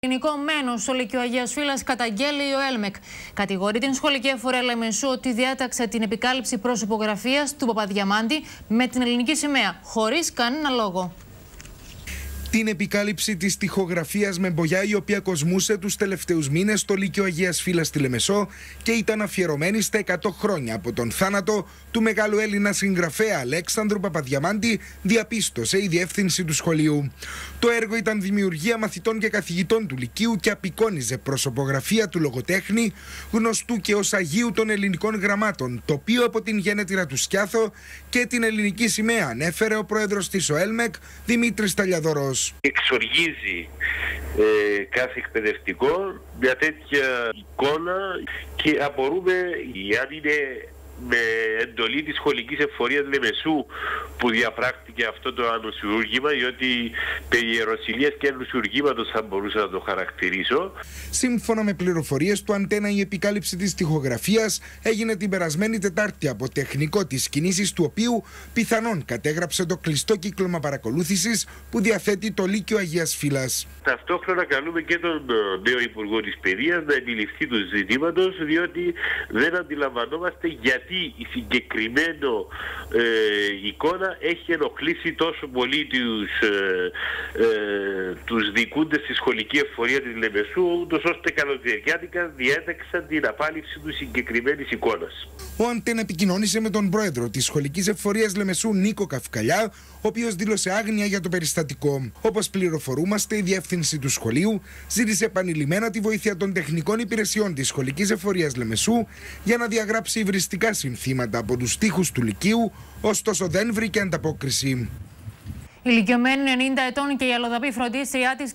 Ελληνικό μένος στο Λύκειο Αγίας Φύλας καταγγέλει ο ΕΛΜΕΚ. Κατηγορεί την σχολική εφορία Λεμεσού ότι διάταξε την επικάλυψη προσωπογραφίας του Παπαδιαμάντη με την ελληνική σημαία, χωρίς κανένα λόγο. Την επικάλυψη της τοιχογραφίας με μπογιά, η οποία κοσμούσε τους τελευταίους μήνες στο Λύκειο Αγίας Φύλας στη Λεμεσό και ήταν αφιερωμένη στα 100 χρόνια από τον θάνατο του μεγάλου Έλληνα συγγραφέα Αλέξανδρου Παπαδιαμάντη, διαπίστωσε η διεύθυνση του σχολείου. Το έργο ήταν δημιουργία μαθητών και καθηγητών του Λυκείου και απεικόνιζε προσωπογραφία του λογοτέχνη, γνωστού και ως Αγίου των Ελληνικών Γραμμάτων, τοπίο από την γενέτειρα του Σκιάθο και την ελληνική σημαία, ανέφερε ο πρόεδρος της ΟΕΛΜΕΚ, Δημήτρης Ταλιαδωρός. Εξοργίζει κάθε εκπαιδευτικό μια τέτοια εικόνα και απορούμε αν είναι με εντολή της σχολικής εφορίας Λεμεσού που διαπράχτηκε αυτό το ανοσιουργήμα, διότι περί ιεροσυλίας και ανοσιουργήματος θα μπορούσα να το χαρακτηρίσω. Σύμφωνα με πληροφορίες του Αντένα, η επικάλυψη της τοιχογραφίας έγινε την περασμένη Τετάρτη από τεχνικό της κινήσης, του οποίου πιθανόν κατέγραψε το κλειστό κύκλωμα παρακολούθησης που διαθέτει το Λύκειο Αγίας Φύλας. Ταυτόχρονα καλούμε και τον νέο Υπουργό της Παιδείας να επιληφθεί του ζητήματος, διότι δεν αντιλαμβανόμαστε γιατί η συγκεκριμένο εικόνα έχει ενοχλήσει τόσο πολύ τους δικούντες στη σχολική εφορία της Λεμεσού, ούτως ώστε καλοκαιριάτικα διέταξαν την απάλληψη του συγκεκριμένης εικόνας. Ο Αντένα επικοινώνησε με τον πρόεδρο της σχολικής εφορίας Λεμεσού, Νίκο Καυκαλιά, ο οποίος δήλωσε άγνοια για το περιστατικό. Όπως πληροφορούμαστε, η διεύθυνση του σχολείου ζήτησε επανειλημμένα τη βοήθεια των τεχνικών υπηρεσιών της σχολικής εφορίας Λεμεσού για να διαγράψει υβριστικά συνθήματα από τους τοίχους του Λυκείου, ωστόσο δεν βρήκε ανταπόκριση. Ηλικιωμένη 90 ετών και η αλλοδαπή φροντίστριά της